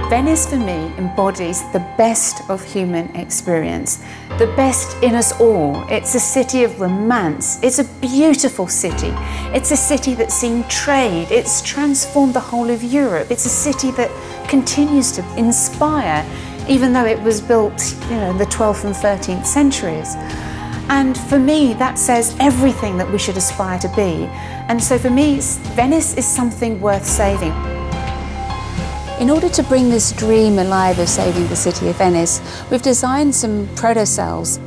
Venice for me embodies the best of human experience, the best in us all. It's a city of romance. It's a beautiful city. It's a city that's seen trade. It's transformed the whole of Europe. It's a city that continues to inspire, even though it was built, in the 12th and 13th centuries. And for me, that says everything that we should aspire to be. And so for me, Venice is something worth saving. In order to bring this dream alive of saving the city of Venice, we've designed some protocells.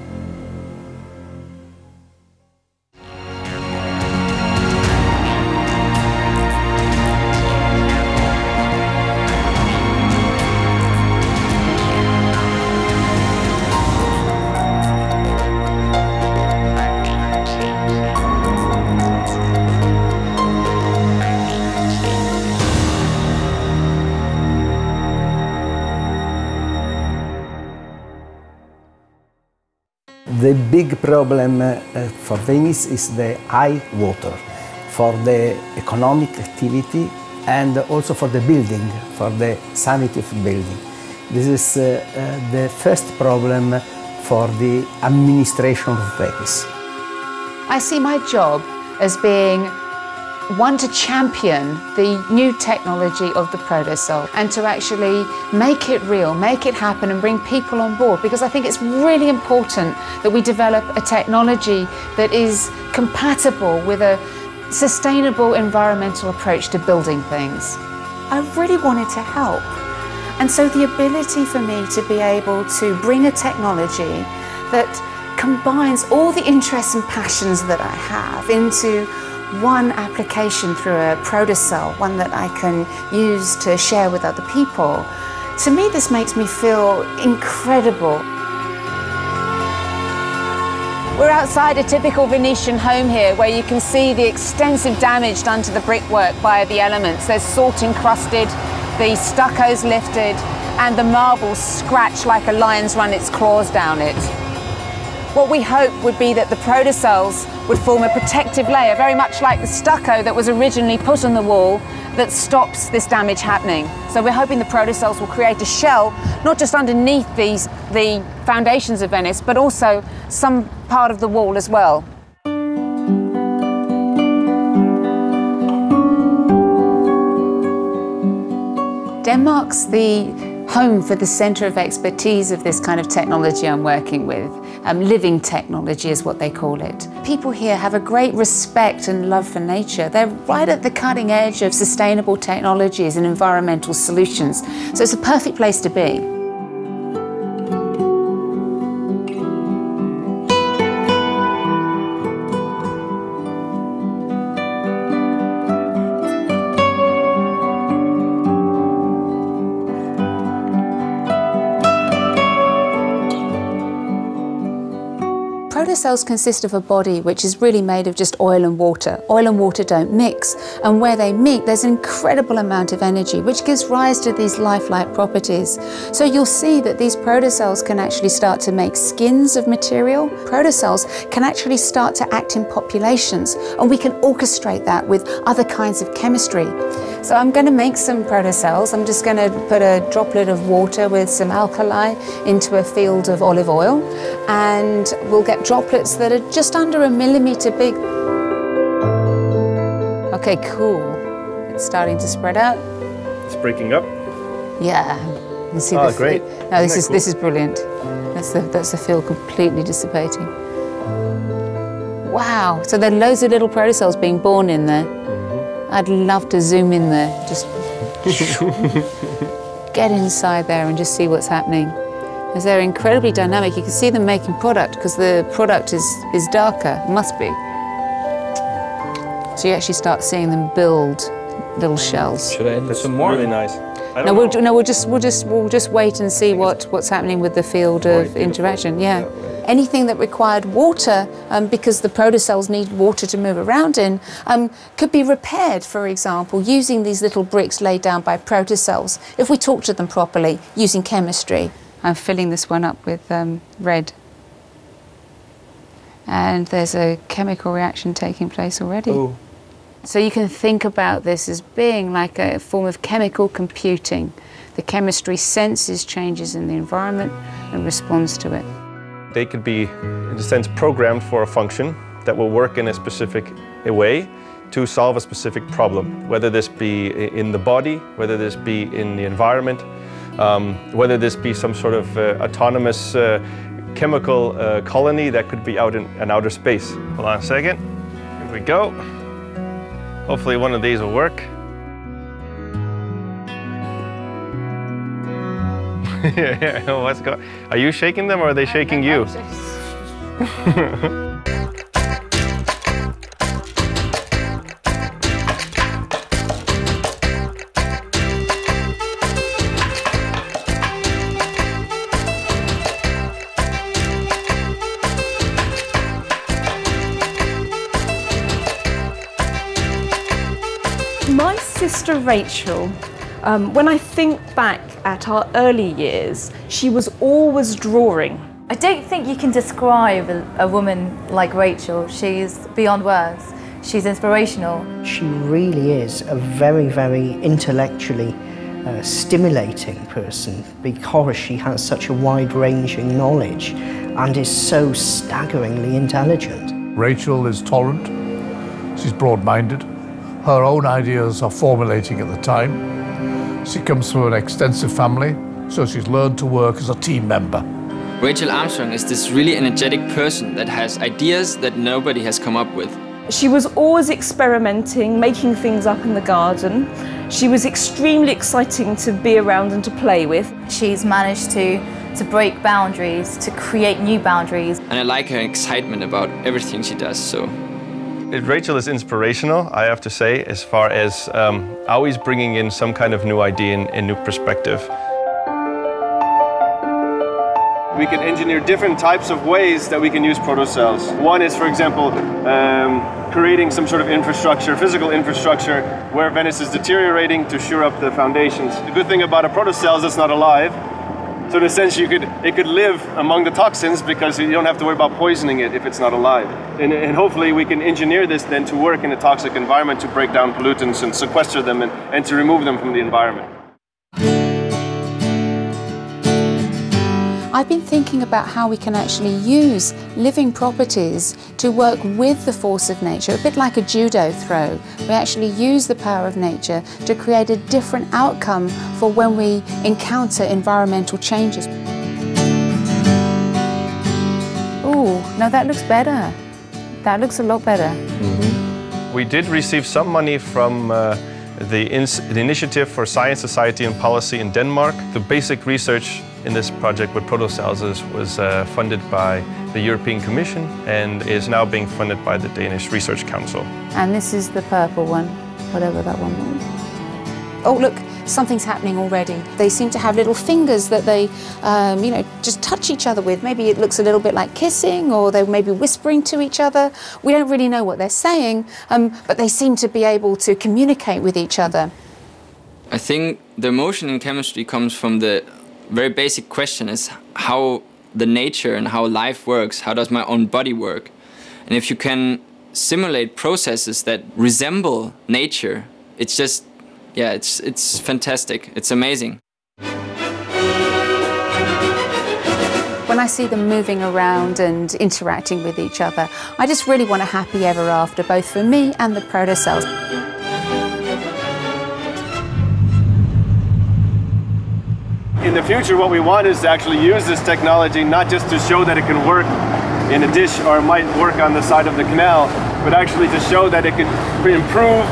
The big problem for Venice is the high water for the economic activity and also for the building, for the sanity of building. This is the first problem for the administration of Venice. I see my job as being one to champion the new technology of the protocell and to actually make it real, make it happen and bring people on board, because I think it's really important that we develop a technology that is compatible with a sustainable environmental approach to building things. I really wanted to help, and so the ability for me to be able to bring a technology that combines all the interests and passions that I have into one application through a protocell, one that I can use to share with other people. To me, this makes me feel incredible. We're outside a typical Venetian home here, where you can see the extensive damage done to the brickwork by the elements. There's salt encrusted, the stucco's lifted, and the marble scratched like a lion's run its claws down it. What we hope would be that the protocells would form a protective layer, very much like the stucco that was originally put on the wall, that stops this damage happening. So we're hoping the protocells will create a shell, not just underneath the foundations of Venice, but also some part of the wall as well. Denmark's the home for the centre of expertise of this kind of technology I'm working with. Living technology is what they call it. People here have a great respect and love for nature. They're right at the cutting edge of sustainable technologies and environmental solutions. So it's a perfect place to be. Protocells consist of a body which is really made of just oil and water. Oil and water don't mix, and where they meet there's an incredible amount of energy which gives rise to these lifelike properties. So you'll see that these protocells can actually start to make skins of material. Protocells can actually start to act in populations, and we can orchestrate that with other kinds of chemistry. So I'm going to make some protocells. I'm just going to put a droplet of water with some alkali into a field of olive oil, and we'll get droplets that are just under 1 millimeter big. Okay, cool. It's starting to spread out. It's breaking up. Yeah. You see oh, great. No, this is brilliant. That's the field completely dissipating. Wow. So there are loads of little protocells being born in there. I'd love to zoom in there, just get inside there and just see what's happening. Because they're incredibly dynamic. You can see them making product because the product is darker, must be. So you actually start seeing them build little shells. Should I put some more? Really nice. We'll just wait and see what's happening with the field of interaction. Yeah. Anything that required water, because the protocells need water to move around in, could be repaired, for example, using these little bricks laid down by protocells, if we talk to them properly, using chemistry. I'm filling this one up with red. And there's a chemical reaction taking place already. Ooh. So you can think about this as being like a form of chemical computing. The chemistry senses changes in the environment and responds to it. They could be, in a sense, programmed for a function that will work in a specific way to solve a specific problem, whether this be in the body, whether this be in the environment, whether this be some sort of autonomous chemical colony that could be out in outer space. Hold on a second. Here we go. Hopefully one of these will work. Yeah, what's going? Are you shaking them or are they shaking you? My sister Rachel, when I think back at our early years, she was always drawing. I don't think you can describe a woman like Rachel. She's beyond words. She's inspirational. She really is a very, very intellectually stimulating person because she has such a wide-ranging knowledge and is so staggeringly intelligent. Rachel is tolerant, she's broad-minded, her own ideas are formulating at the time. She comes from an extensive family, so she's learned to work as a team member. Rachel Armstrong is this really energetic person that has ideas that nobody has come up with. She was always experimenting, making things up in the garden. She was extremely exciting to be around and to play with. She's managed to break boundaries, to create new boundaries. And I like her excitement about everything she does, so. Rachel is inspirational, I have to say, as far as always bringing in some kind of new idea and new perspective. We can engineer different types of ways that we can use protocells. One is, for example, creating some sort of infrastructure, physical infrastructure, where Venice is deteriorating to shore up the foundations. The good thing about a protocell is it's not alive. So in a sense, it could live among the toxins because you don't have to worry about poisoning it if it's not alive. And hopefully we can engineer this then to work in a toxic environment to break down pollutants and sequester them and to remove them from the environment. I've been thinking about how we can actually use living properties to work with the force of nature, a bit like a judo throw. We actually use the power of nature to create a different outcome for when we encounter environmental changes. Ooh, no, that looks better. That looks a lot better. Mm-hmm. We did receive some money from the Initiative for Science, Society and Policy in Denmark. The basic research in this project with protocells was funded by the European Commission and is now being funded by the Danish Research Council. And this is the purple one, whatever that one was. Oh, look, something's happening already. They seem to have little fingers that they, just touch each other with. Maybe it looks a little bit like kissing, or they're maybe whispering to each other. We don't really know what they're saying, but they seem to be able to communicate with each other. I think the emotion in chemistry comes from the very basic question is how the nature and how life works, how does my own body work? And if you can simulate processes that resemble nature, it's just, yeah, it's fantastic, it's amazing. When I see them moving around and interacting with each other, I just really want a happy ever after, both for me and the protocells. In the future, what we want is to actually use this technology not just to show that it can work in a dish or it might work on the side of the canal, but actually to show that it can improve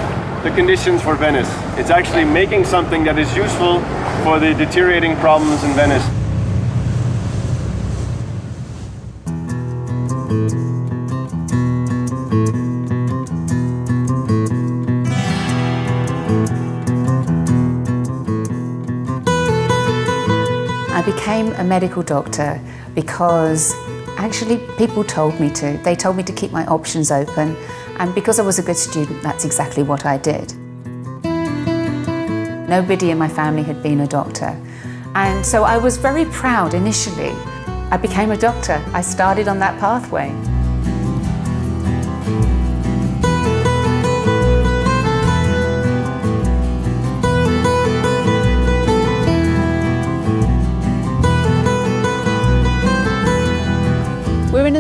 the conditions for Venice. It's actually making something that is useful for the deteriorating problems in Venice. I became a medical doctor because actually people told me to. They told me to keep my options open, and because I was a good student, that's exactly what I did. Nobody in my family had been a doctor, and so I was very proud initially. I became a doctor. I started on that pathway.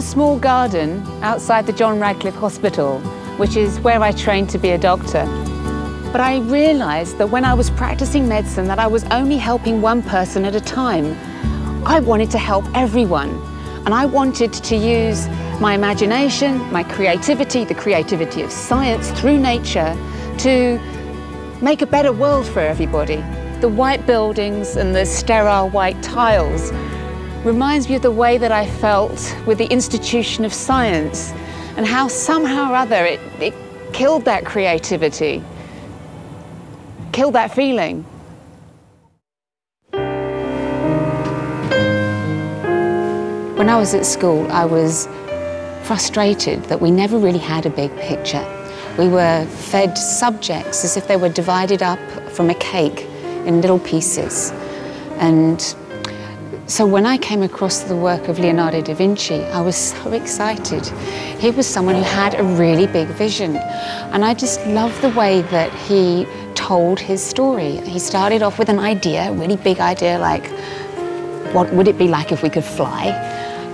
a small garden outside the John Radcliffe Hospital, which is where I trained to be a doctor. But I realised that when I was practicing medicine that I was only helping one person at a time. I wanted to help everyone, and I wanted to use my imagination, my creativity, the creativity of science through nature to make a better world for everybody. The white buildings and the sterile white tiles reminds me of the way that I felt with the institution of science and how somehow or other it killed that creativity, killed that feeling. When I was at school, I was frustrated that we never really had a big picture. We were fed subjects as if they were divided up from a cake in little pieces. And so when I came across the work of Leonardo da Vinci, I was so excited. He was someone who had a really big vision. And I just loved the way that he told his story. He started off with an idea, a really big idea, like, what would it be like if we could fly?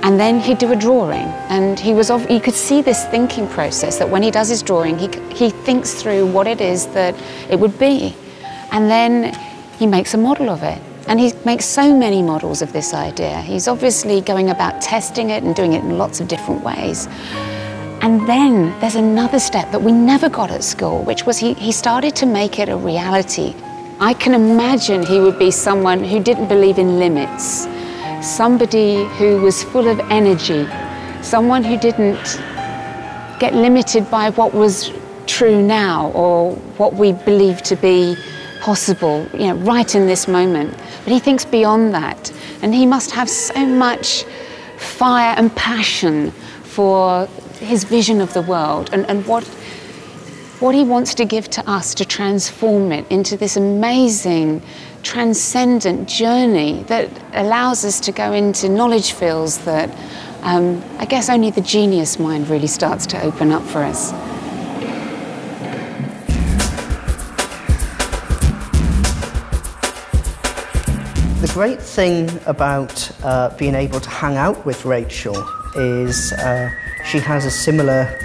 And then he'd do a drawing, and you could see this thinking process, that when he does his drawing, he thinks through what it is that it would be. And then he makes a model of it. And he makes so many models of this idea. He's obviously going about testing it and doing it in lots of different ways. And then there's another step that we never got at school, which was he started to make it a reality. I can imagine he would be someone who didn't believe in limits, somebody who was full of energy, someone who didn't get limited by what was true now or what we believe to be possible, right in this moment. But he thinks beyond that, and he must have so much fire and passion for his vision of the world and what he wants to give to us to transform it into this amazing, transcendent journey that allows us to go into knowledge fields that I guess only the genius mind really starts to open up for us. The great thing about being able to hang out with Rachel is she has a similar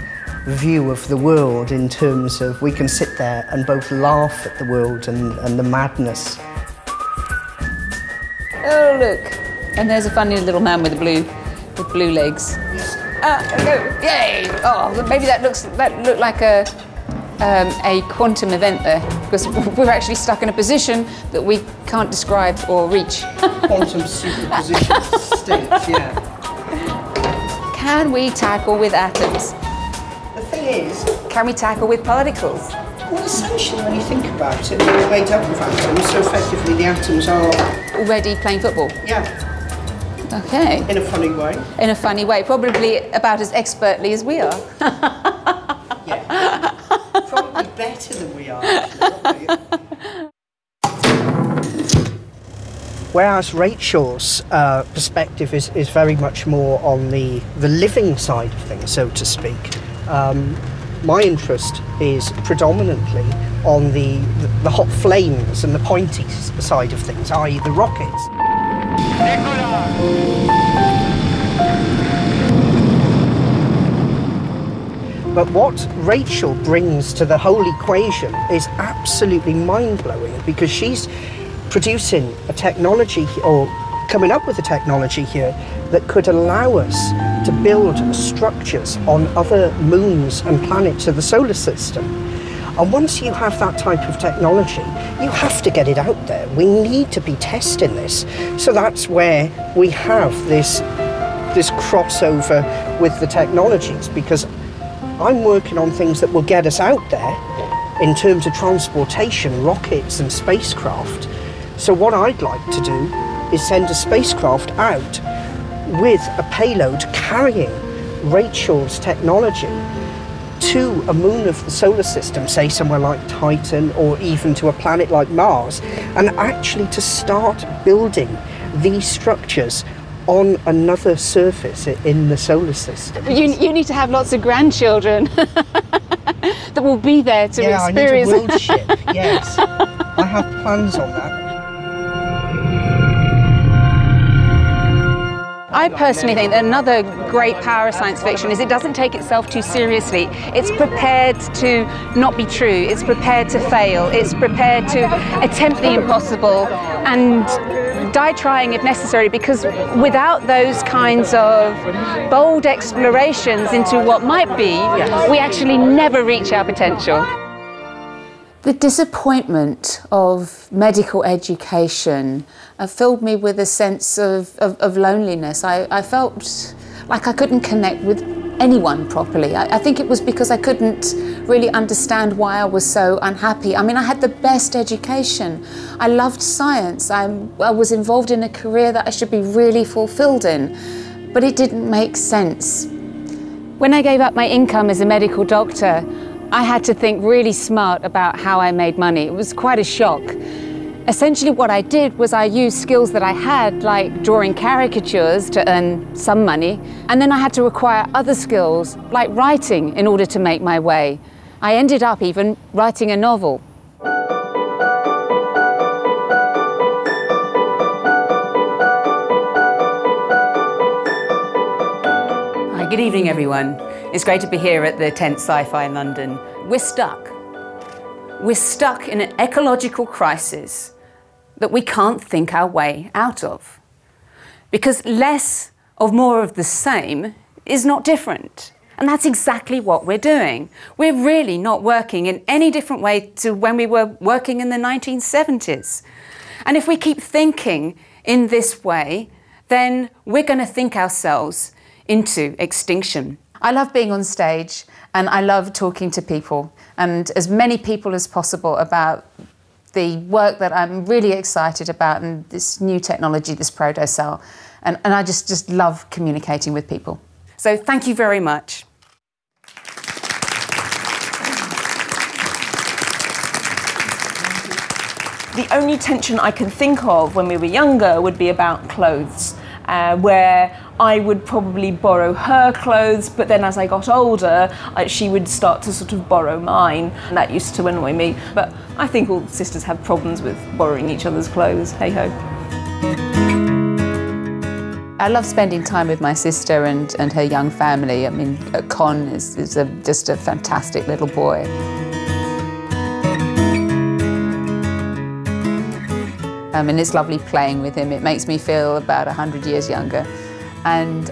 view of the world in terms of we can sit there and both laugh at the world and the madness. Oh, look. And there's a funny little man with blue legs. Yay! Oh, maybe that looked like a quantum event there, because we're actually stuck in a position that we can't describe or reach. Quantum superposition state, yeah. Can we tackle with atoms? The thing is, can we tackle with particles? Well, essentially, when you think about it, they're made up of atoms, so effectively the atoms are already playing football? Yeah. Okay. In a funny way. In a funny way, probably about as expertly as we are. Yeah. Probably better than we are, actually. Whereas Rachel's perspective is very much more on the living side of things, so to speak. My interest is predominantly on the hot flames and the pointy side of things, i.e. the rockets. But what Rachel brings to the whole equation is absolutely mind-blowing, because she's producing a technology, or coming up with a technology here, that could allow us to build structures on other moons and planets of the solar system. And once you have that type of technology, you have to get it out there. We need to be testing this. So that's where we have this crossover with the technologies, because I'm working on things that will get us out there in terms of transportation, rockets and spacecraft. So what I'd like to do is send a spacecraft out with a payload carrying Rachel's technology to a moon of the solar system, say somewhere like Titan, or even to a planet like Mars, and actually to start building these structures on another surface in the solar system. You need to have lots of grandchildren that will be there to experience. Yeah, I need a world ship, yes. I have plans on that. I personally think that another great power of science fiction is it doesn't take itself too seriously. It's prepared to not be true, it's prepared to fail, it's prepared to attempt the impossible and die trying if necessary, because without those kinds of bold explorations into what might be, we actually never reach our potential. The disappointment of medical education filled me with a sense of loneliness. I felt like I couldn't connect with anyone properly. I think it was because I couldn't really understand why I was so unhappy. I mean, I had the best education. I loved science. I was involved in a career that I should be really fulfilled in, but it didn't make sense. When I gave up my income as a medical doctor, I had to think really smart about how I made money. It was quite a shock. Essentially what I did was I used skills that I had, like drawing caricatures, to earn some money, and then I had to acquire other skills, like writing, in order to make my way. I ended up even writing a novel. Hi, good evening everyone. It's great to be here at the 10th Sci-Fi in London. We're stuck. We're stuck in an ecological crisis that we can't think our way out of. Because less of more of the same is not different. And that's exactly what we're doing. We're really not working in any different way to when we were working in the 1970s. And if we keep thinking in this way, then we're going to think ourselves into extinction. I love being on stage and I love talking to people, and as many people as possible about the work that I'm really excited about and this new technology, this protocell. And I just love communicating with people. So thank you very much. The only tension I can think of when we were younger would be about clothes, where I would probably borrow her clothes, but then as I got older, she would start to sort of borrow mine, and that used to annoy me. But I think all sisters have problems with borrowing each other's clothes, hey-ho. I love spending time with my sister and her young family. I mean, Con is just a fantastic little boy. And it's lovely playing with him. It makes me feel about 100 years younger. And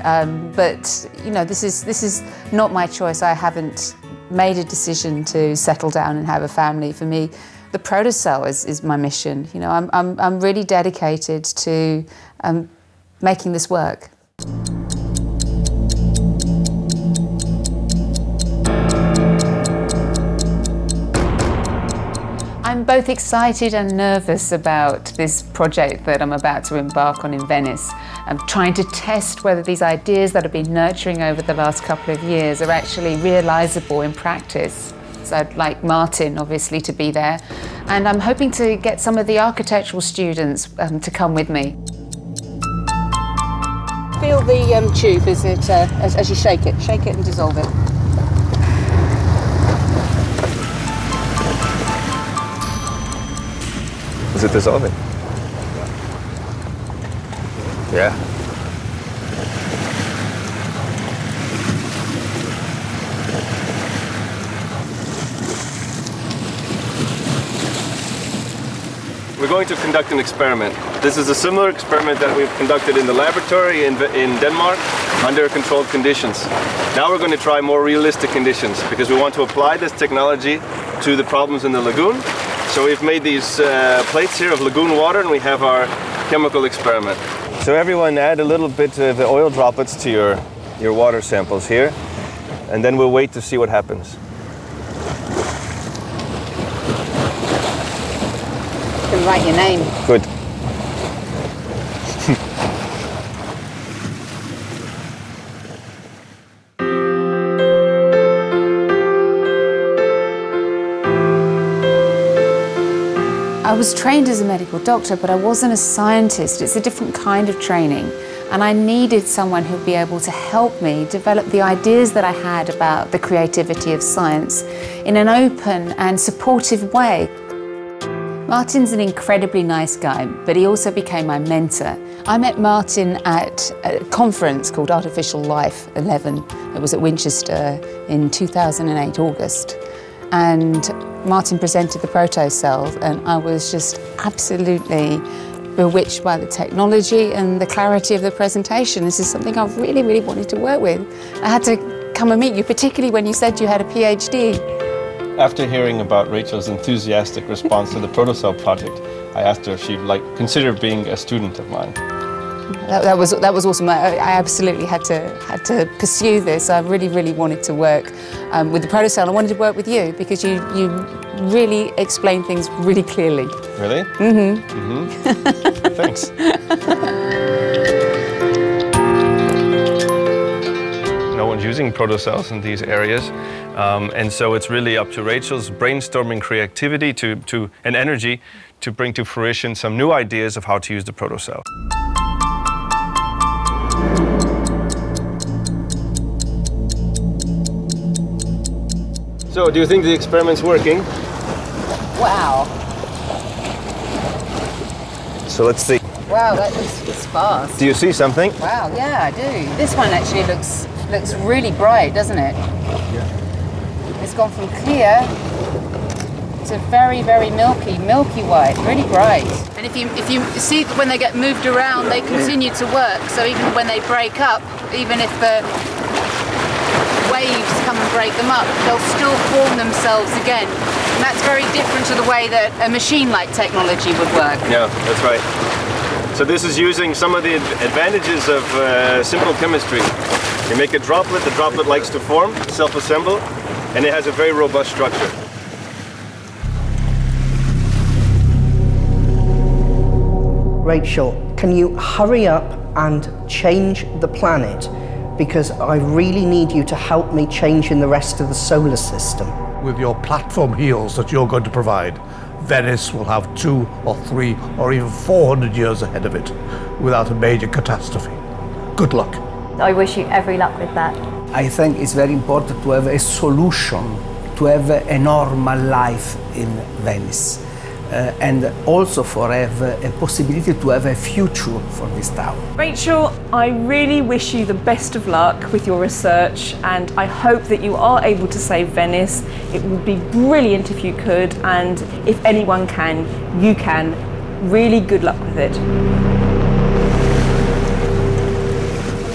but you know, this is not my choice. I haven't made a decision to settle down and have a family. For me, the protocell is my mission. You know, I'm really dedicated to making this work. I'm both excited and nervous about this project that I'm about to embark on in Venice. I'm trying to test whether these ideas that I've been nurturing over the last couple of years are actually realisable in practice. So I'd like Martin, obviously, to be there. And I'm hoping to get some of the architectural students to come with me. Feel the tube as you shake it and dissolve it. Is it dissolving? Yeah. We're going to conduct an experiment. This is a similar experiment that we've conducted in the laboratory in Denmark under controlled conditions. Now we're going to try more realistic conditions because we want to apply this technology to the problems in the lagoon. So we've made these plates here of lagoon water, and we have our chemical experiment. So everyone add a little bit of the oil droplets to your water samples here, and then we'll wait to see what happens. You can write your name. Good. I was trained as a medical doctor, but I wasn't a scientist. It's a different kind of training. And I needed someone who'd be able to help me develop the ideas that I had about the creativity of science in an open and supportive way. Martin's an incredibly nice guy, but he also became my mentor. I met Martin at a conference called Artificial Life 11. It was at Winchester in 2008, August. And Martin presented the protocell, and I was just absolutely bewitched by the technology and the clarity of the presentation. This is something I've really, really wanted to work with. I had to come and meet you, particularly when you said you had a PhD. After hearing about Rachel's enthusiastic response to the Protocell project, I asked her if she'd consider being a student of mine. That was awesome. I absolutely had to pursue this. I really, really wanted to work with the Protocell. I wanted to work with you because you really explain things really clearly. Really? Mm-hmm. Mm-hmm. Thanks. No one's using protocells in these areas, and so it's really up to Rachel's brainstorming creativity and energy to bring to fruition some new ideas of how to use the protocell. So, do you think the experiment's working? Wow. So let's see. Wow, that looks fast. Do you see something? Wow, yeah, I do. This one actually looks really bright, doesn't it? Yeah. It's gone from clear to very, very milky white, really bright. And if you see when they get moved around, they continue to work. So even when they break up, even if the waves come and break them up, they'll still form themselves again. And that's very different to the way that a machine-like technology would work. Yeah, that's right. So this is using some of the advantages of simple chemistry. You make a droplet, the droplet likes to form, self-assemble, and it has a very robust structure. Rachel, can you hurry up and change the planet? Because I really need you to help me change in the rest of the solar system. With your platform heels that you're going to provide, Venice will have 2 or 3 or even 400 years ahead of it without a major catastrophe. Good luck. I wish you every luck with that. I think it's very important to have a solution, to have a normal life in Venice. And also for have a possibility to have a future for this town. Rachel, I really wish you the best of luck with your research, and I hope that you are able to save Venice. It would be brilliant if you could, and if anyone can, you can. Really good luck with it.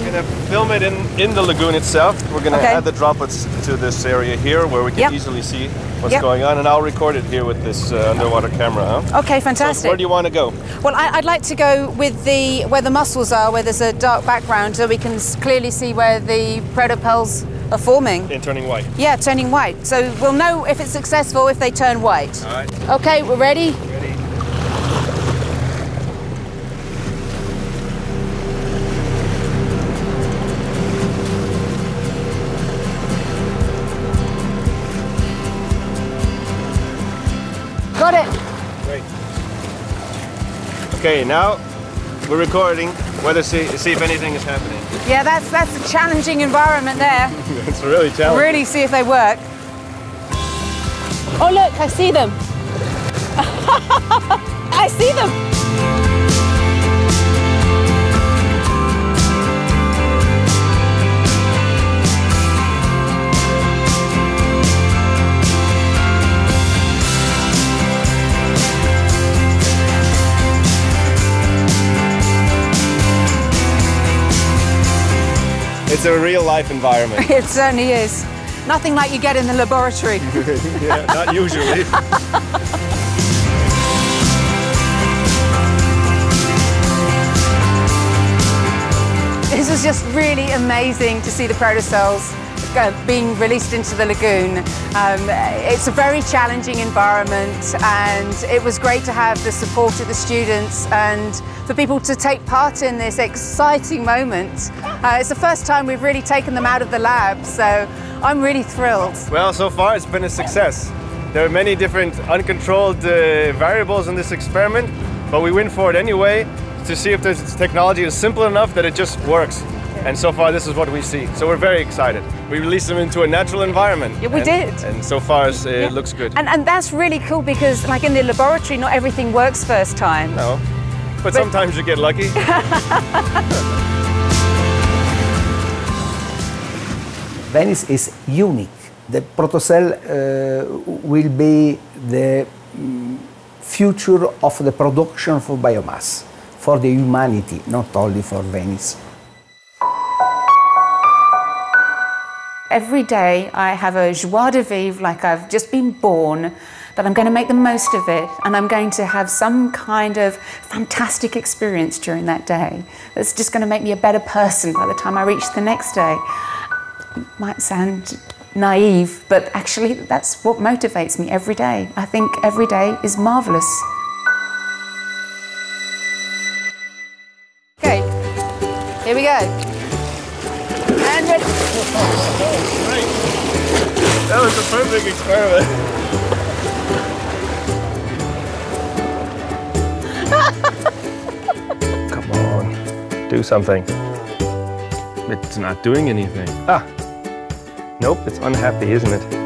We're going to film it in the lagoon itself. We're going to add the droplets to this area here where we can easily see what's going on, and I'll record it here with this underwater camera. Huh? Okay, fantastic. So where do you want to go? Well, I'd like to go with where the mussels are, where there's a dark background, so we can clearly see where the protopells are forming. And turning white. Yeah, turning white. So we'll know if it's successful if they turn white. All right. Okay, we're ready? Ready. Got it. Great. Okay, now we're recording. Whether see if anything is happening. Yeah, that's a challenging environment there. It's really challenging. Really see if they work. Oh look, I see them. I see them. It's a real-life environment. It certainly is. Nothing like you get in the laboratory. Yeah, not usually. This was just really amazing to see the protocells being released into the lagoon. It's a very challenging environment, and it was great to have the support of the students and for people to take part in this exciting moment. It's the first time we've really taken them out of the lab, so I'm really thrilled. Well, so far it's been a success. There are many different uncontrolled variables in this experiment, but we went for it anyway to see if this technology is simple enough that it just works. And so far, this is what we see. So we're very excited. We released them into a natural environment. Yeah, we did. And so far, it looks good. And that's really cool because, like in the laboratory, not everything works first time. No, but sometimes you get lucky. Venice is unique. The protocell will be the future of the production for biomass, for the humanity, not only for Venice. Every day I have a joie de vivre, like I've just been born, that I'm going to make the most of it and I'm going to have some kind of fantastic experience during that day that's just going to make me a better person by the time I reach the next day. It might sound naive, but actually that's what motivates me every day. I think every day is marvellous. Okay, here we go. And ready. Great. That was a perfect experiment. Come on, do something. It's not doing anything. Ah, nope, it's unhappy, isn't it?